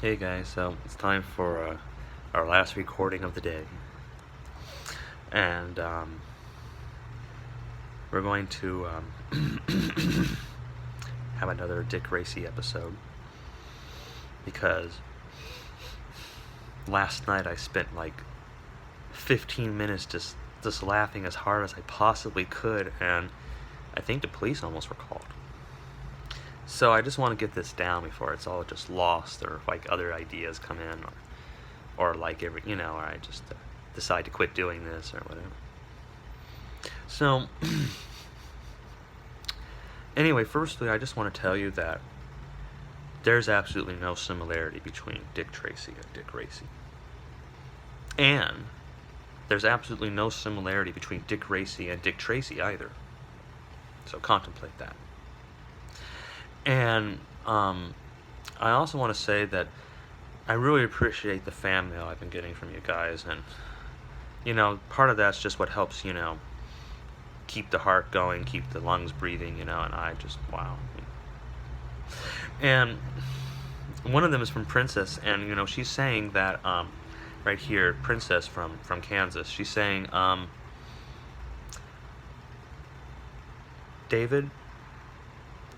Hey guys, so it's time for our last recording of the day, and we're going to have another Dick Racy episode because last night I spent like 15 minutes just laughing as hard as I possibly could, and I think the police almost were called. So I just want to get this down before it's all just lost, or like other ideas come in, or like or I just decide to quit doing this or whatever. So anyway, firstly, I just want to tell you that there's absolutely no similarity between Dick Tracy and Dick Racy, and there's absolutely no similarity between Dick Racy and Dick Tracy either. So contemplate that. And I also want to say that I really appreciate the fan mail I've been getting from you guys, and part of that's just what helps keep the heart going, keep the lungs breathing, and I just wow. And one of them is from Princess, and she's saying that right here, Princess from Kansas, she's saying, David,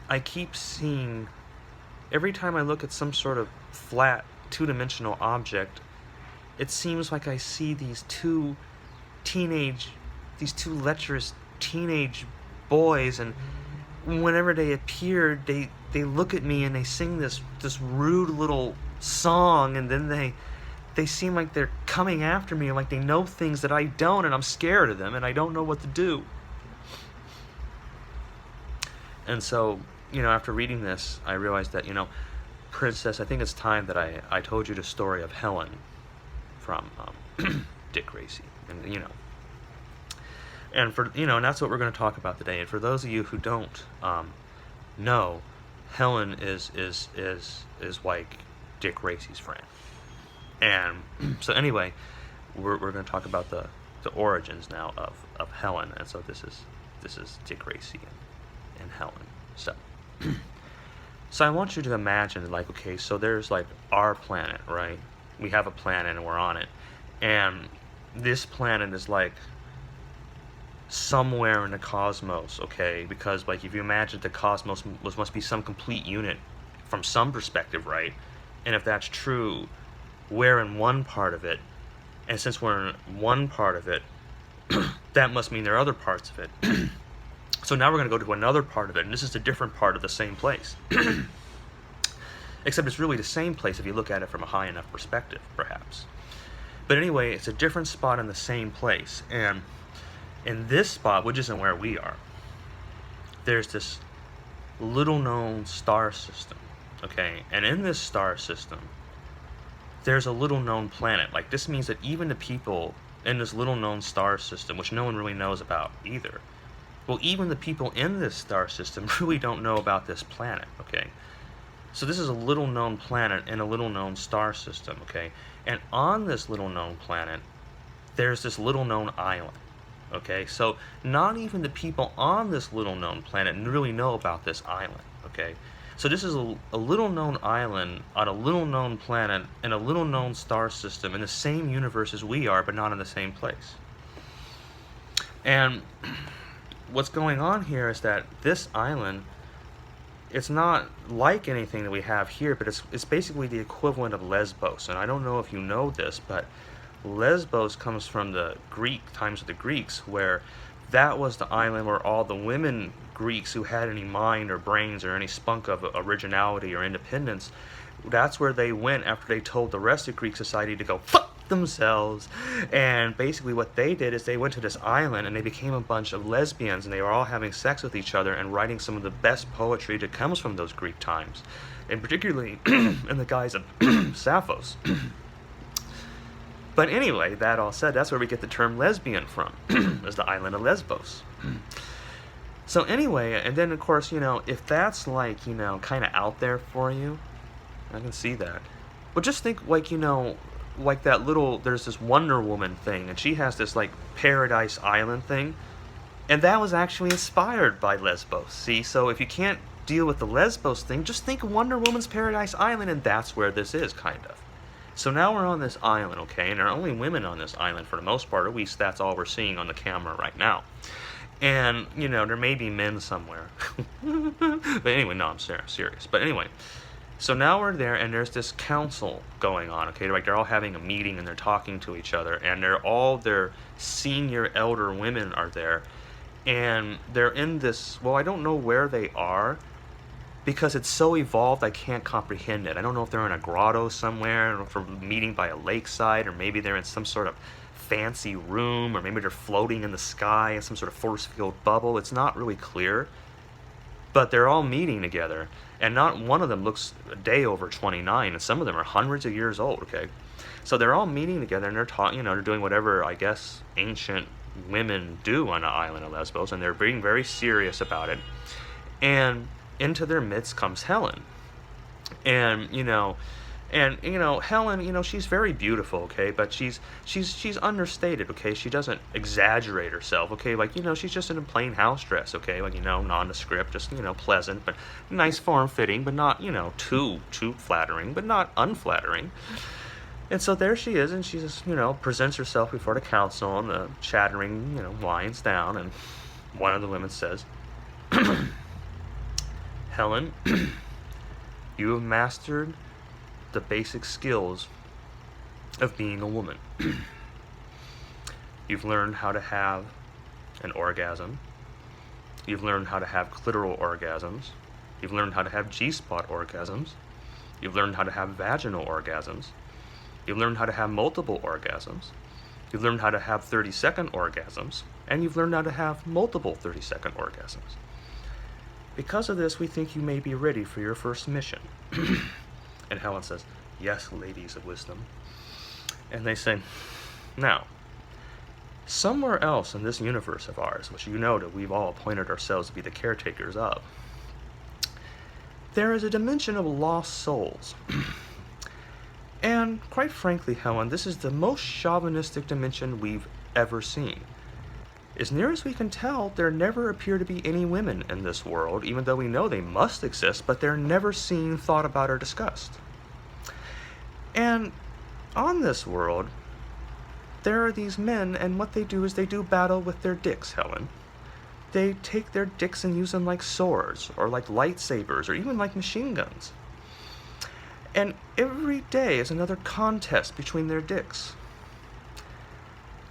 I keep seeing, every time I look at some sort of flat, two-dimensional object, it seems like I see these two lecherous teenage boys, and whenever they appear, they look at me and they sing this rude little song, and then they seem like they're coming after me, like they know things that I don't, and I'm scared of them, and I don't know what to do. And so, after reading this, I realized that, Princess, I think it's time that I told you the story of Helen from Dick Racy. And for, and that's what we're going to talk about today. And for those of you who don't know, Helen is like Dick Racy's friend. And so anyway, we're going to talk about the origins now of Helen. And so this is Dick Racy and Helen. So I want you to imagine, like, okay, so there's like our planet, right? We have a planet and we're on it, and this planet is like somewhere in the cosmos, okay? Because like if you imagine the cosmos must be some complete unit from some perspective, right? And if that's true, we're in one part of it, and since we're in one part of it, that must mean there are other parts of it. So now we're going to go to another part of it, and this is a different part of the same place. Except it's really the same place if you look at it from a high enough perspective, perhaps. But anyway, it's a different spot in the same place. And in this spot, which isn't where we are, there's this little-known star system, okay? And in this star system, there's a little-known planet. Like, this means that even the people in this little-known star system, which no one really knows about either, well, even the people in this star system really don't know about this planet, okay? So this is a little-known planet in a little-known star system, okay? And on this little-known planet, there's this little-known island, okay? So not even the people on this little-known planet really know about this island, okay? So this is a little-known island on a little-known planet in a little-known star system in the same universe as we are, but not in the same place. And what's going on here is that this island, it's not like anything that we have here, but it's basically the equivalent of Lesbos. And I don't know if you know this, but Lesbos comes from the Greek times of the Greeks, where that was the island where all the women Greeks who had any mind or brains or any spunk of originality or independence, that's where they went after they told the rest of Greek society to go fuck themselves. And basically what they did is they went to this island and they became a bunch of lesbians, and they were all having sex with each other and writing some of the best poetry that comes from those Greek times, and particularly in the guise of Sapphos. But anyway, that all said, that's where we get the term lesbian from, is the island of Lesbos. So anyway, and then of course, if that's like, kind of out there for you, I can see that. But just think like, like that little, there's this Wonder Woman thing, and she has this like Paradise Island thing, and that was actually inspired by Lesbos. See, so if you can't deal with the Lesbos thing, just think Wonder Woman's Paradise Island, and that's where this is, kind of. So now we're on this island, okay, and there are only women on this island for the most part, at least that's all we're seeing on the camera right now. And, you know, there may be men somewhere. But anyway, no, I'm serious. But anyway, so now we're there, and there's this council going on, okay? Like, they're all having a meeting, and they're talking to each other, and their senior elder women are there, and they're in this, well, I don't know where they are, because it's so evolved, I can't comprehend it. I don't know if they're in a grotto somewhere, or if they're meeting by a lakeside, or maybe they're in some sort of fancy room, or maybe they're floating in the sky in some sort of force field bubble. It's not really clear, but they're all meeting together, and not one of them looks a day over 29, and some of them are hundreds of years old, okay? So they're all meeting together, and they're talking, you know, they're doing whatever, I guess, ancient women do on the island of Lesbos, and they're being very serious about it. And into their midst comes Helen. And, Helen, she's very beautiful, okay, but she's understated, okay? She doesn't exaggerate herself, okay? Like, she's just in a plain house dress, okay? Like, nondescript, just, pleasant, but nice form-fitting, but not, too flattering, but not unflattering. And so there she is, and she just, presents herself before the council, and the chattering, winds down, and one of the women says, Helen, you have mastered the basic skills of being a woman. You've learned how to have an orgasm. You've learned how to have clitoral orgasms. You've learned how to have G-spot orgasms. You've learned how to have vaginal orgasms. You've learned how to have multiple orgasms. You've learned how to have 30-second orgasms. And you've learned how to have multiple 30-second orgasms. Because of this, we think you may be ready for your first mission. And Helen says, yes, ladies of wisdom. And they say, now, somewhere else in this universe of ours, which that we've all appointed ourselves to be the caretakers of, there is a dimension of lost souls. And quite frankly, Helen, this is the most chauvinistic dimension we've ever seen. As near as we can tell, there never appear to be any women in this world, even though we know they must exist, but they're never seen, thought about, or discussed. And on this world, there are these men, and what they do is they do battle with their dicks, Helen. They take their dicks and use them like swords, or like lightsabers, or even like machine guns. And every day is another contest between their dicks.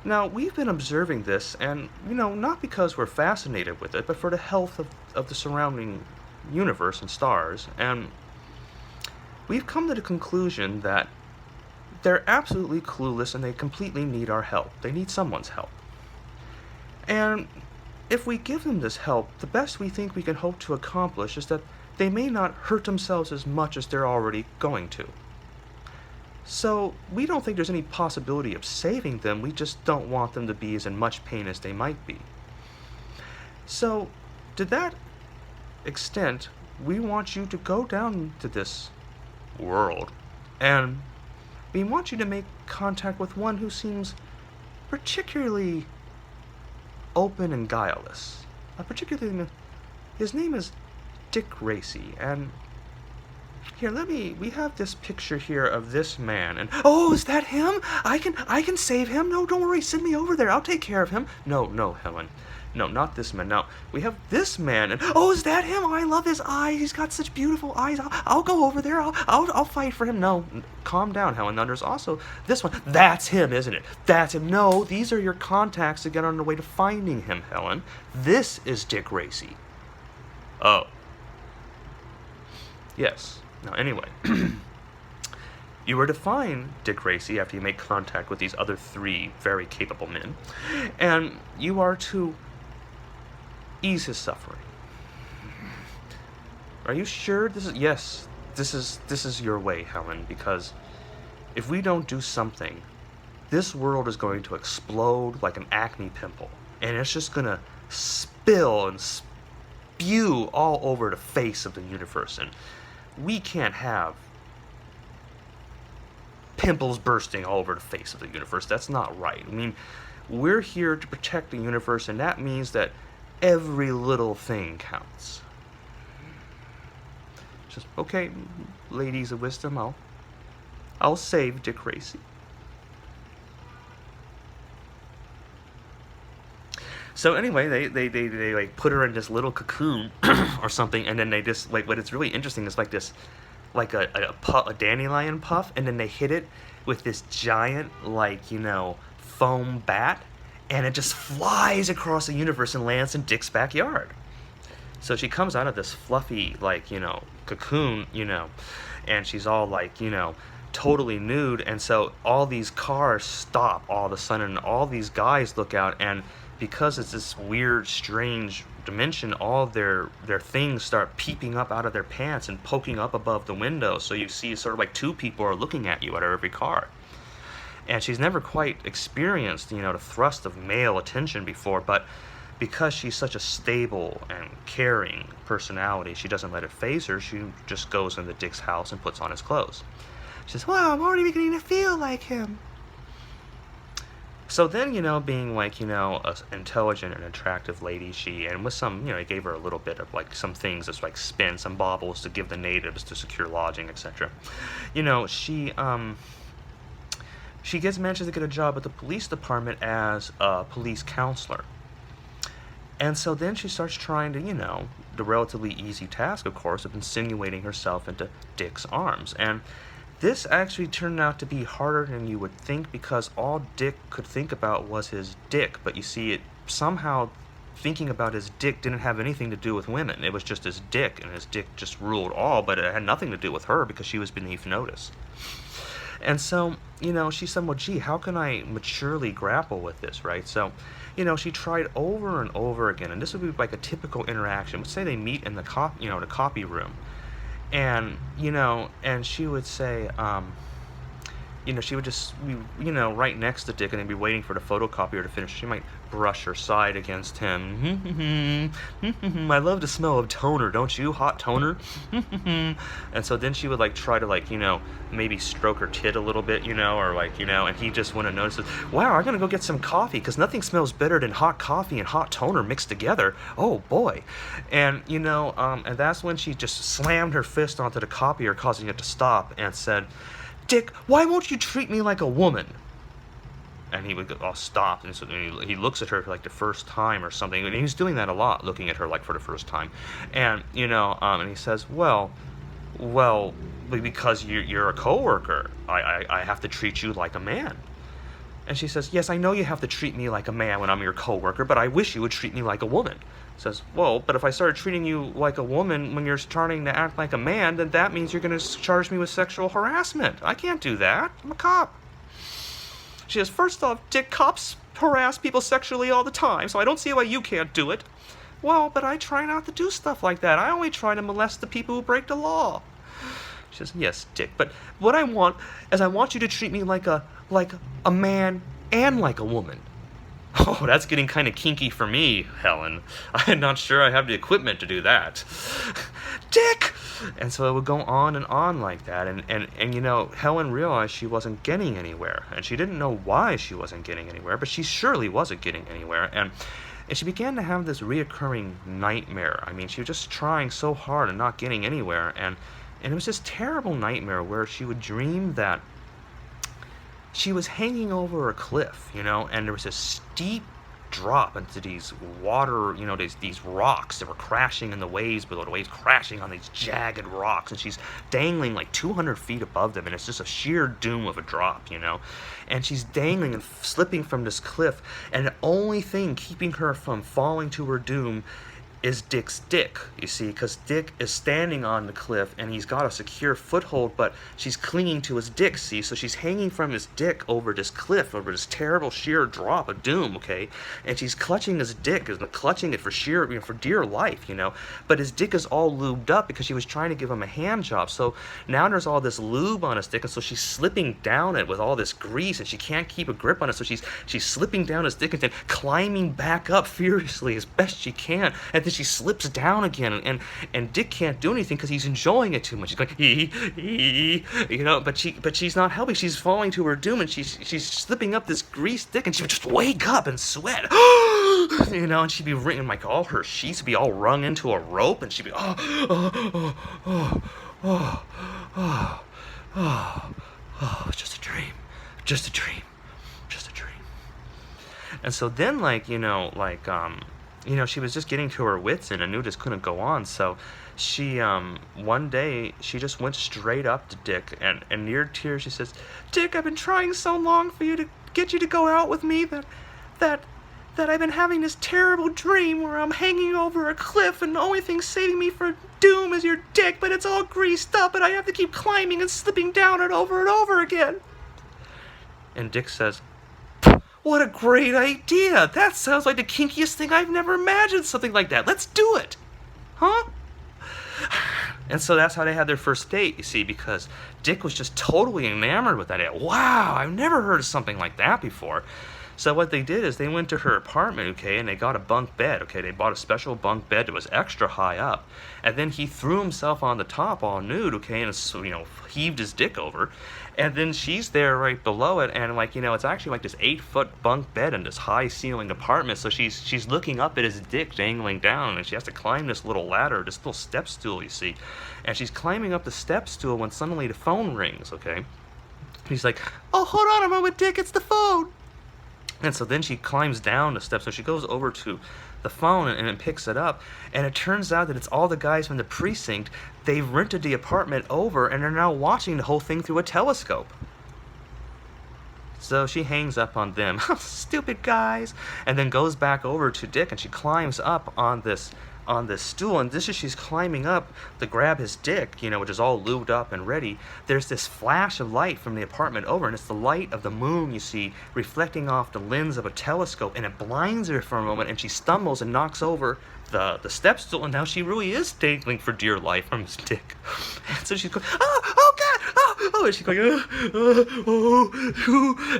Now, we've been observing this, and, not because we're fascinated with it, but for the health of the surrounding universe and stars, and we've come to the conclusion that they're absolutely clueless and they completely need our help. They need someone's help. And if we give them this help, the best we think we can hope to accomplish is that they may not hurt themselves as much as they're already going to. So, we don't think there's any possibility of saving them, we just don't want them to be as in much pain as they might be. So, to that extent, we want you to go down to this world, and we want you to make contact with one who seems particularly open and guileless. His name is Dick Racy, and here, we have this picture here of this man, and, oh, is that him? I can save him? No, don't worry, send me over there, I'll take care of him. No, Helen. No, not this man. Now, we have this man, and, oh, is that him? Oh, I love his eyes, he's got such beautiful eyes. I'll go over there, I'll fight for him. No, calm down, Helen. Now, there's also this one. That's him, isn't it? That's him. No, these are your contacts to get on the way to finding him, Helen. This is Dick Racy. Oh. Yes. Now, anyway, you are to find Dick Racy after you make contact with these other three very capable men, and you are to ease his suffering. Are you sure this is... Yes, this is your way, Helen, because if we don't do something, this world is going to explode like an acne pimple, and it's just going to spill and spew all over the face of the universe, and we can't have pimples bursting all over the face of the universe. That's not right. I mean, we're here to protect the universe, and that means that every little thing counts. She says, okay, ladies of wisdom, I'll save Dick Racy. So anyway, they like put her in this little cocoon or something, and then they just like, what it's really interesting is like this, like a dandelion puff, and then they hit it with this giant, like, you know, foam bat, and it just flies across the universe and lands in Dick's backyard. So she comes out of this fluffy, like, you know, cocoon, you know, and she's all like, you know, totally nude, and so all these cars stop all of a sudden, and all these guys look out, and because it's this weird, strange dimension, all their things start peeping up out of their pants and poking up above the window, so you see sort of like two people are looking at you out of every car. And she's never quite experienced, you know, the thrust of male attention before, but because she's such a stable and caring personality, she doesn't let it faze her. She just goes into Dick's house and puts on his clothes. She says, well, I'm already beginning to feel like him. So then, you know, being like, you know, an intelligent and attractive lady, and with some, you know, he gave her a little bit of like some things that's like spin, some baubles to give the natives to secure lodging, etc. You know, she manages to get a job at the police department as a police counselor. And so then she starts trying to, you know, the relatively easy task, of course, of insinuating herself into Dick's arms. And this actually turned out to be harder than you would think, because all Dick could think about was his dick. But you see, it somehow thinking about his dick didn't have anything to do with women. It was just his dick, and his dick just ruled all, but it had nothing to do with her because she was beneath notice. And so, you know, she said, well, gee, how can I maturely grapple with this, right? So, you know, she tried over and over again, and this would be like a typical interaction. Let's say they meet in the copy room. And, you know, and she would say, you know, she would just be, you know, right next to Dick, and they'd be waiting for the photocopier to finish. She might brush her side against him. I love the smell of toner, don't you? Hot toner. And so then she would like try to like, you know, maybe stroke her tit a little bit, you know, or like, you know, and he just wouldn't notice it. Wow, I'm gonna go get some coffee, because nothing smells better than hot coffee and hot toner mixed together. Oh boy. And, you know, and that's when she just slammed her fist onto the copier, causing it to stop, and said, Dick, why won't you treat me like a woman? And he would go, oh, stop. And so he looks at her for like the first time or something. And he's doing that a lot, looking at her like for the first time. And, you know, and he says, well, because you're a coworker, I have to treat you like a man. And she says, yes, I know you have to treat me like a man when I'm your coworker, but I wish you would treat me like a woman. Says, well, but if I started treating you like a woman when you're starting to act like a man, then that means you're going to charge me with sexual harassment. I can't do that. I'm a cop. She says, first off, Dick, cops harass people sexually all the time, so I don't see why you can't do it. Well, but I try not to do stuff like that. I only try to molest the people who break the law. She says, yes, Dick, but what I want is I want you to treat me like a man and like a woman. Oh, that's getting kind of kinky for me, Helen. I'm not sure I have the equipment to do that. Dick! And so it would go on and on like that. And you know, Helen realized she wasn't getting anywhere. And she didn't know why she wasn't getting anywhere, but she surely wasn't getting anywhere. And she began to have this reoccurring nightmare. I mean, she was just trying so hard and not getting anywhere. And it was this terrible nightmare where she would dream that she was hanging over a cliff, you know, and there was a steep drop into these water, you know, these rocks that were crashing in the waves below, the waves crashing on these jagged rocks, and she's dangling like 200 feet above them, and it's just a sheer doom of a drop, you know, and she's dangling and slipping from this cliff, and the only thing keeping her from falling to her doom is Dick's dick, you see, because Dick is standing on the cliff and he's got a secure foothold, but she's clinging to his dick, see, so she's hanging from his dick over this cliff, over this terrible sheer drop of doom, okay, and she's clutching his dick, clutching it for sheer, you know, for dear life, you know, but his dick is all lubed up because she was trying to give him a hand job, so now there's all this lube on his dick, and so she's slipping down it with all this grease, and she can't keep a grip on it, so she's slipping down his dick and then climbing back up furiously as best she can, and then she slips down again, and Dick can't do anything because he's enjoying it too much. He's like, you know, but she's not helping. She's falling to her doom, and she's slipping up this greased dick, and she would just wake up and sweat, you know, and she'd be wringing, like all her sheets would be all wrung into a rope, and she'd be oh, oh, oh, oh, it's just a dream, just a dream, just a dream. And so then, like, she was just getting to her wits and knew this couldn't go on. So she, one day, she just went straight up to Dick and near tears, she says, "Dick, I've been trying so long for you to get you to go out with me that I've been having this terrible dream where I'm hanging over a cliff and the only thing saving me from doom is your dick, but it's all greased up and I have to keep climbing and slipping down it over and over again." And Dick says, "What a great idea! That sounds like the kinkiest thing I've never imagined, something like that. Let's do it!" Huh? And so that's how they had their first date, you see, because Dick was just totally enamored with that idea. Wow, I've never heard of something like that before. So what they did is they went to her apartment, okay, and they got a bunk bed, okay. They bought a special bunk bed that was extra high up. And then he threw himself on the top all nude, okay, and heaved his dick over. And then she's there right below it, and it's actually like this 8-foot bunk bed in this high ceilinged apartment. So she's looking up at his dick dangling down, and she has to climb this little ladder, this little step stool, you see. And she's climbing up the step stool when suddenly the phone rings, okay. He's like, "Oh, hold on a moment, Dick, it's the phone." And so then she climbs down the steps. So she goes over to the phone and picks it up. And it turns out that it's all the guys from the precinct. They've rented the apartment over and they're now watching the whole thing through a telescope. So she hangs up on them. "Stupid guys." And then goes back over to Dick and she climbs up on this stool, and just as she's climbing up to grab his dick, which is all lubed up and ready, there's this flash of light from the apartment over, and it's the light of the moon, you see, reflecting off the lens of a telescope, and it blinds her for a moment, and she stumbles and knocks over the step stool, and now she really is dangling for dear life from his dick. And so she's going, oh God, oh, and she's going,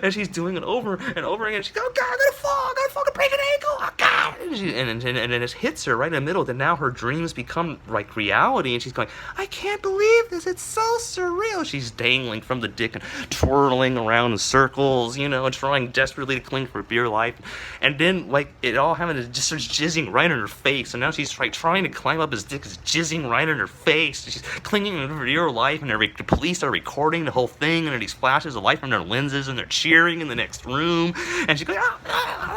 and she's doing it over and over again. She's going, "Oh God, I'm gonna fucking break an ankle, oh God." And then it hits her right in the middle, that now her dreams become like reality, and she's going, "I can't believe this, it's so surreal." She's dangling from the dick and twirling around in circles, and trying desperately to cling for dear life. And then, it all happened, it just starts jizzing right in her face. So now she's trying to climb up his dick, is jizzing right in her face. She's clinging for dear life, and the police are recording the whole thing, and these flashes of light from their lenses, and they're cheering in the next room. And she's going,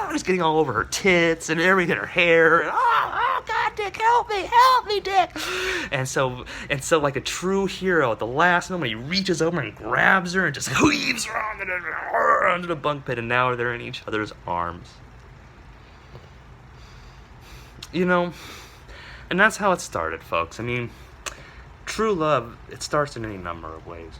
it's getting all over her tits and everything, her hair. And, oh God, Dick, help me, Dick. And so, like a true hero, at the last moment, he reaches over and grabs her and just heaves her onto the bunk bed, and now they're in each other's arms. And that's how it started, folks. I mean, true love, it starts in any number of ways.